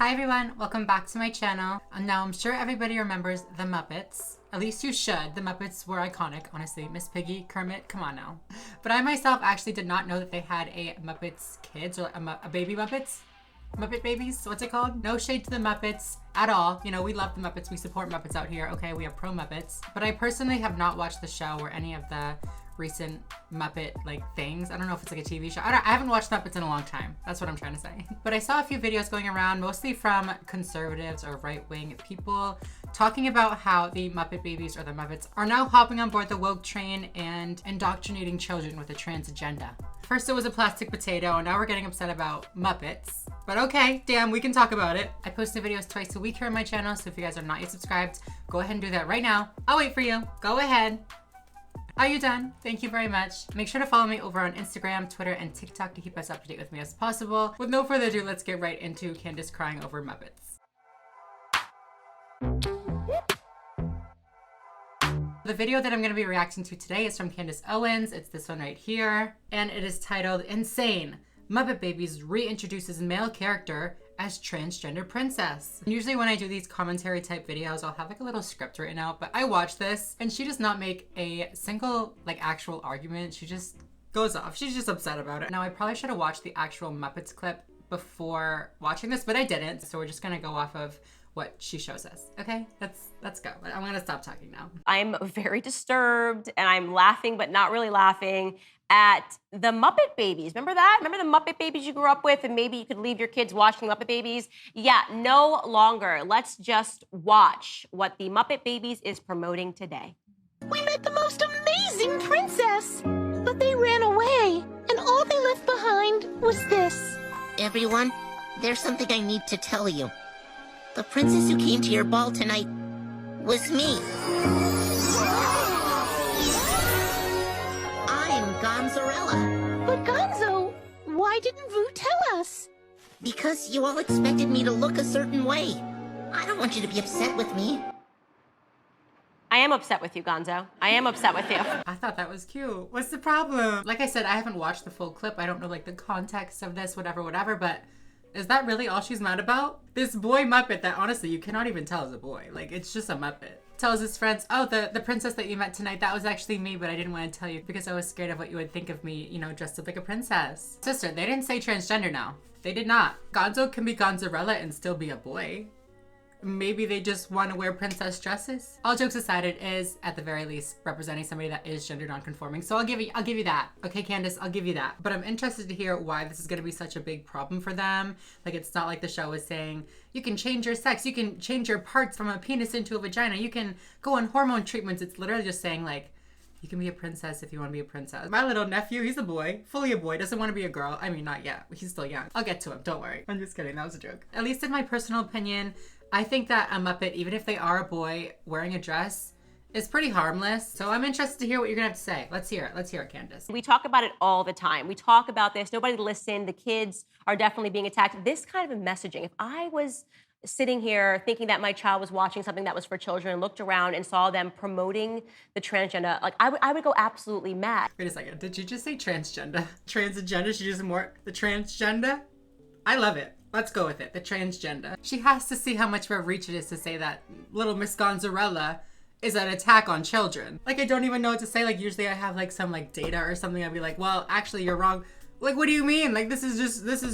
Hi everyone, welcome back to my channel. Now I'm sure everybody remembers the Muppets. At least you should. The Muppets were iconic, honestly. Miss Piggy, Kermit, come on now. But I myself actually did not know that they had a Muppets Kids or a Baby Muppets. Muppet Babies, what's it called? No shade to the Muppets at all. You know, we love the Muppets, we support Muppets out here. Okay, we are pro Muppets. But I personally have not watched the show or any of the recent Muppet things. I don't know if it's like a TV show. I haven't watched Muppets in a long time. That's what I'm trying to say. But I saw a few videos going around, mostly from conservatives or right-wing people, talking about how the Muppet Babies or the Muppets are now hopping on board the woke train and indoctrinating children with a trans agenda. First it was a plastic potato, and now we're getting upset about Muppets. But okay, damn, we can talk about it. I post videos twice a week here on my channel, so if you guys are not yet subscribed, go ahead and do that right now. I'll wait for you. Go ahead. Are you done? Thank you very much. Make sure to follow me over on Instagram, Twitter, and TikTok to keep us up to date with me as possible. With no further ado, let's get right into Candace crying over Muppets. The video that I'm going to be reacting to today is from Candace Owens. It's this one right here. And it is titled, Insane! Muppet Babies reintroduces male character as transgender princess. Usually when I do these commentary type videos, I'll have like a little script written out, but I watched this and she does not make a single actual argument. She just goes off. She's just upset about it. Now I probably should have watched the actual Muppets clip before watching this, but I didn't. So we're just gonna go off of what she shows us. Okay, let's go. I'm gonna stop talking now. I'm very disturbed and I'm laughing, but not really laughing at the Muppet Babies. Remember that? Remember the Muppet Babies you grew up with and maybe you could leave your kids watching Muppet Babies? Yeah, no longer. Let's just watch what the Muppet Babies is promoting today. We met the most amazing princess, but they ran away and all they left behind was this. Everyone, there's something I need to tell you. The princess who came to your ball tonight was me. I'm Gonzarella. But Gonzo, why didn't Vu tell us? Because you all expected me to look a certain way. I don't want you to be upset with me. I am upset with you, Gonzo. I am upset with you. I thought that was cute. What's the problem? Like I said, I haven't watched the full clip. I don't know the context of this, whatever, but is that really all she's mad about? This boy Muppet that honestly you cannot even tell is a boy. It's just a Muppet. Tells his friends, oh, the princess that you met tonight, that was actually me, but I didn't want to tell you because I was scared of what you would think of me, dressed up like a princess. Sister, they didn't say transgender now. They did not. Gonzo can be Gonzarella and still be a boy. Maybe they just want to wear princess dresses. All jokes aside, it is at the very least representing somebody that is gender nonconforming. So I'll give you that. Okay, Candace, I'll give you that. But I'm interested to hear why this is going to be such a big problem for them. It's not like the show is saying you can change your sex, you can change your parts from a penis into a vagina, you can go on hormone treatments. It's literally just saying you can be a princess if you want to be a princess. My little nephew, he's a boy, fully a boy, doesn't want to be a girl. I mean, not yet. He's still young. I'll get to him, don't worry. I'm just kidding, that was a joke. At least in my personal opinion, I think that a Muppet, even if they are a boy wearing a dress, is pretty harmless. So I'm interested to hear what you're gonna have to say. Let's hear it. Let's hear it, Candace. We talk about it all the time. We talk about this. Nobody listened. The kids are definitely being attacked. This kind of a messaging. If I was sitting here thinking that my child was watching something that was for children and looked around and saw them promoting the transgender, I would go absolutely mad. Wait a second. Did you just say transgender? Transgender? She just more the transgender? I love it. Let's go with it, the transgender. She has to see how much of a reach it is to say that little Miss Gonzarella is an attack on children. I don't even know what to say. Usually I have some data or something. I'd be like, well, actually you're wrong. What do you mean? This is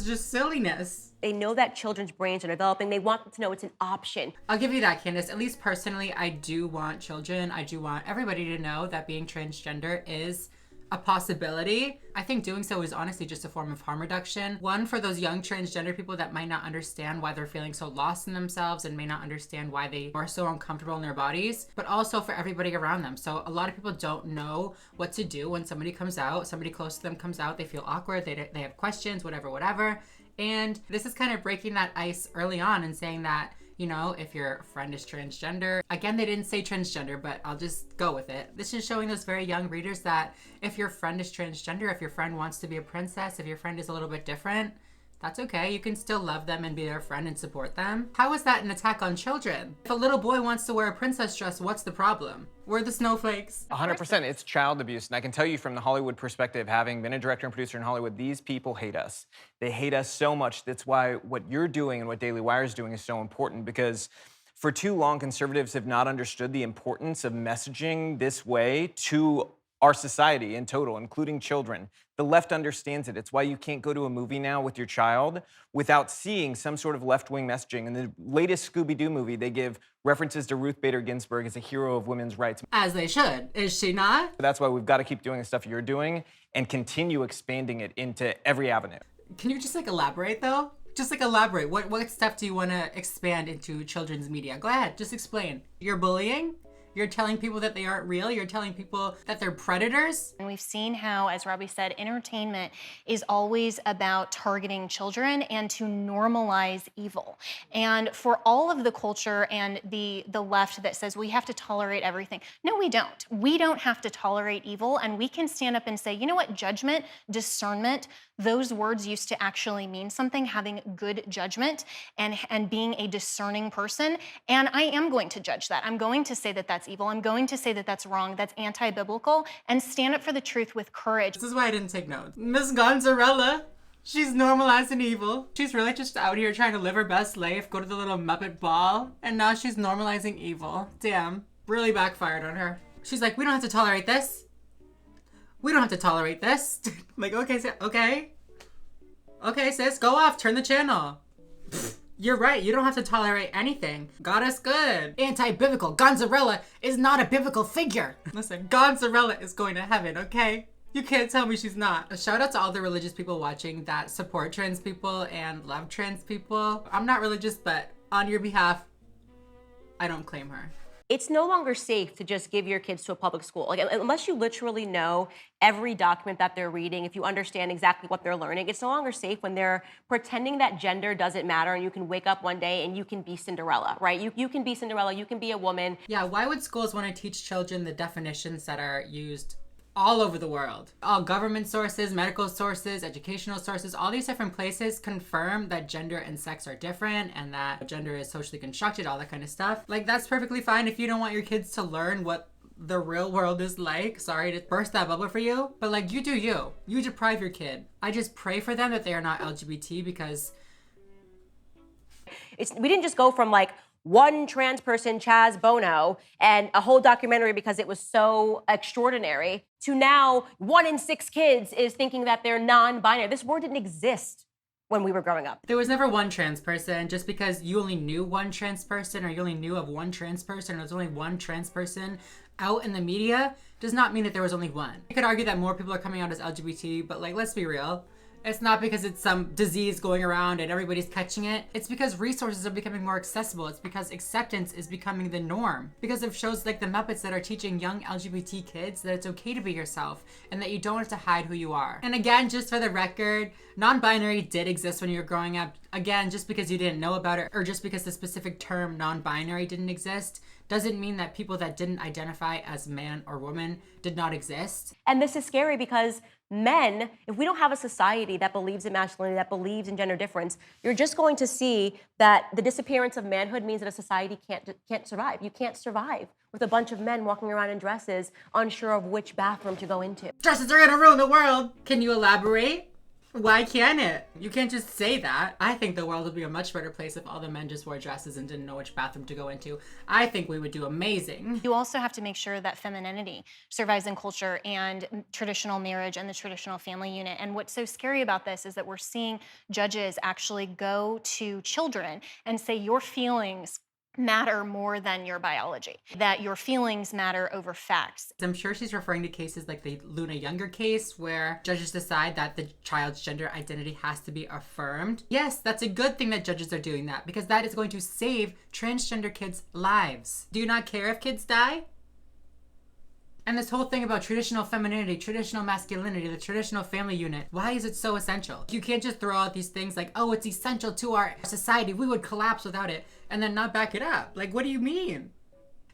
just silliness. They know that children's brains are developing. They want them to know it's an option. I'll give you that, Candace. At least personally, I do want children. I do want everybody to know that being transgender is a possibility. I think doing so is honestly just a form of harm reduction. One, for those young transgender people that might not understand why they're feeling so lost in themselves and may not understand why they are so uncomfortable in their bodies, but also for everybody around them. So a lot of people don't know what to do when somebody comes out, somebody close to them comes out, they feel awkward, they have questions, whatever. And this is kind of breaking that ice early on and saying that, if your friend is transgender, again, they didn't say transgender, but I'll just go with it. This is showing those very young readers that if your friend is transgender, if your friend wants to be a princess, if your friend is a little bit different, That's okay. You can still love them and be their friend and support them. How is that an attack on children? If a little boy wants to wear a princess dress, what's the problem? We're the snowflakes. 100%. It's child abuse. And I can tell you from the Hollywood perspective, having been a director and producer in Hollywood, these people hate us. They hate us so much. That's why what you're doing and what Daily Wire is doing is so important, because for too long, conservatives have not understood the importance of messaging this way to our society in total, including children. The left understands it. It's why you can't go to a movie now with your child without seeing some sort of left-wing messaging. In the latest Scooby-Doo movie, they give references to Ruth Bader Ginsburg as a hero of women's rights. As they should. Is she not? That's why we've got to keep doing the stuff you're doing and continue expanding it into every avenue. Can you just elaborate though? Just elaborate. What stuff do you want to expand into children's media? Go ahead, just explain. You're bullying? You're telling people that they aren't real. You're telling people that they're predators. And we've seen how, as Robbie said, entertainment is always about targeting children and to normalize evil. And for all of the culture and the left that says we have to tolerate everything, no, we don't. We don't have to tolerate evil, and we can stand up and say, you know what, judgment, discernment, those words used to actually mean something, having good judgment and being a discerning person. And I am going to judge that. I'm going to say that that's evil. I'm going to say that that's wrong, that's anti-biblical, and stand up for the truth with courage. This is why I didn't take notes. Miss Gonzarella, she's normalizing evil. She's really just out here trying to live her best life, go to the little Muppet ball, and now she's normalizing evil. Damn, really backfired on her. She's like, we don't have to tolerate this. We don't have to tolerate this. Like, okay, okay. Okay, sis, go off, turn the channel. You're right, you don't have to tolerate anything. God is good. Anti-biblical. Gonzarella is not a biblical figure. Listen, Gonzarella is going to heaven, okay? You can't tell me she's not. A shout out to all the religious people watching that support trans people and love trans people. I'm not religious, but on your behalf, I don't claim her. It's no longer safe to just give your kids to a public school. Like, unless you literally know every document that they're reading, if you understand exactly what they're learning, it's no longer safe when they're pretending that gender doesn't matter and you can wake up one day and you can be Cinderella, right? You can be Cinderella, you can be a woman. Yeah, why would schools want to teach children the definitions that are used all over the world? All government sources, medical sources, educational sources, all these different places confirm that gender and sex are different and that gender is socially constructed, all that kind of stuff. Like, that's perfectly fine if you don't want your kids to learn what the real world is like. Sorry to burst that bubble for you, but like, you do you. You deprive your kid. I just pray for them that they are not LGBT, because we didn't just go from like one trans person, Chaz Bono, and a whole documentary because it was so extraordinary, to now 1 in 6 kids is thinking that they're non-binary. This word didn't exist when we were growing up. There was never one trans person. Just because you only knew one trans person, or you only knew of one trans person, or there's only one trans person out in the media, does not mean that there was only one. You could argue that more people are coming out as LGBT, but like, let's be real. It's not because it's some disease going around and everybody's catching it. It's because resources are becoming more accessible. It's because acceptance is becoming the norm. Because of shows like the Muppets that are teaching young LGBT kids that it's okay to be yourself and that you don't have to hide who you are. And again, just for the record, non-binary did exist when you were growing up. Again, just because you didn't know about it, or just because the specific term non-binary didn't exist, doesn't mean that people that didn't identify as man or woman did not exist. And this is scary because men, if we don't have a society that believes in masculinity, that believes in gender difference, you're just going to see that the disappearance of manhood means that a society can't survive. You can't survive with a bunch of men walking around in dresses, unsure of which bathroom to go into. Dresses are gonna ruin the world. Can you elaborate? Why can't it? You can't just say that. I think the world would be a much better place if all the men just wore dresses and didn't know which bathroom to go into. I think we would do amazing. You also have to make sure that femininity survives in culture and traditional marriage and the traditional family unit. And what's so scary about this is that we're seeing judges actually go to children and say, your feelings matter more than your biology, that your feelings matter over facts. I'm sure she's referring to cases like the Luna Younger case, where judges decide that the child's gender identity has to be affirmed. Yes, that's a good thing that judges are doing that, because that is going to save transgender kids' lives. Do you not care if kids die? And this whole thing about traditional femininity, traditional masculinity, the traditional family unit, why is it so essential? You can't just throw out these things like, oh, it's essential to our society, we would collapse without it, and then not back it up. Like, what do you mean?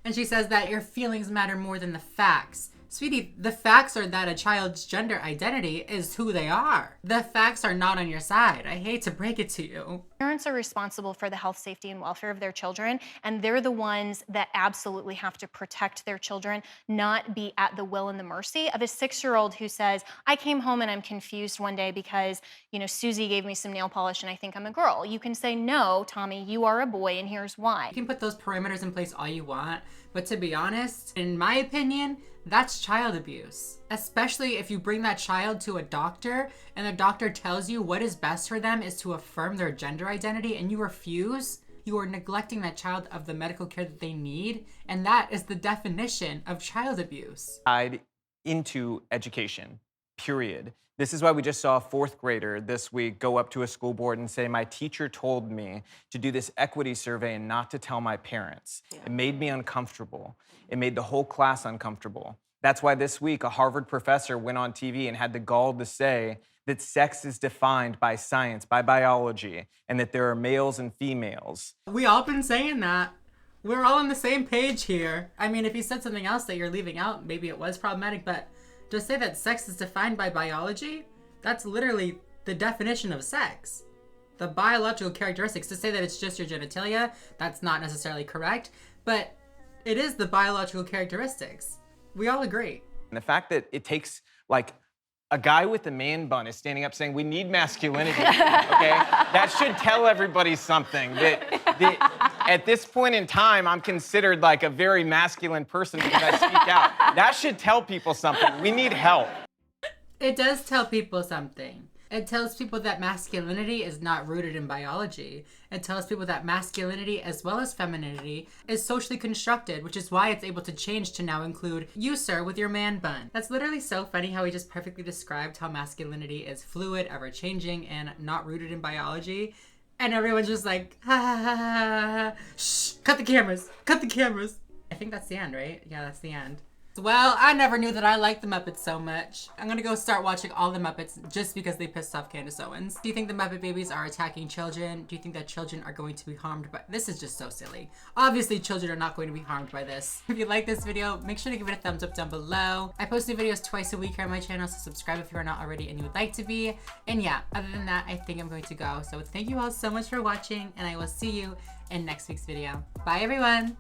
And she says that your feelings matter more than the facts. Sweetie, the facts are that a child's gender identity is who they are. The facts are not on your side. I hate to break it to you. Parents are responsible for the health, safety, and welfare of their children, and they're the ones that absolutely have to protect their children, not be at the will and the mercy of a 6-year-old who says, I came home and I'm confused one day because, Susie gave me some nail polish and I think I'm a girl. You can say, no, Tommy, you are a boy, and here's why. You can put those perimeters in place all you want, but to be honest, in my opinion, that's child abuse. Especially if you bring that child to a doctor and the doctor tells you what is best for them is to affirm their gender identity and you refuse, you are neglecting that child of the medical care that they need. And that is the definition of child abuse. Tied into education, period. This is why we just saw a 4th grader this week go up to a school board and say, my teacher told me to do this equity survey and not to tell my parents. Yeah. It made me uncomfortable. It made the whole class uncomfortable. That's why this week a Harvard professor went on TV and had the gall to say that sex is defined by science, by biology, and that there are males and females. We all been saying that. We're all on the same page here. I mean, if you said something else that you're leaving out, maybe it was problematic, but to say that sex is defined by biology, that's literally the definition of sex. The biological characteristics. To say that it's just your genitalia, that's not necessarily correct, but it is the biological characteristics. We all agree. And the fact that it takes, like, a guy with a man bun is standing up saying, we need masculinity, okay? That should tell everybody something. That at this point in time, I'm considered like a very masculine person because I speak out. That should tell people something. We need help. It does tell people something. It tells people that masculinity is not rooted in biology. It tells people that masculinity as well as femininity is socially constructed, which is why it's able to change to now include you, sir, with your man bun. That's literally so funny how he just perfectly described how masculinity is fluid, ever-changing, and not rooted in biology. And everyone's just like, ha ha ha ha, shh, cut the cameras, cut the cameras. I think that's the end, right? Yeah, that's the end. Well, I never knew that I liked the Muppets so much. I'm gonna go start watching all the Muppets just because they pissed off Candace Owens. Do you think the Muppet Babies are attacking children? Do you think that children are going to be harmed by this? Is just so silly. Obviously, children are not going to be harmed by this. If you like this video, make sure to give it a thumbs up down below. I post new videos twice a week here on my channel, so subscribe if you are not already and you would like to be. And yeah, other than that, I think I'm going to go. So thank you all so much for watching, and I will see you in next week's video. Bye, everyone.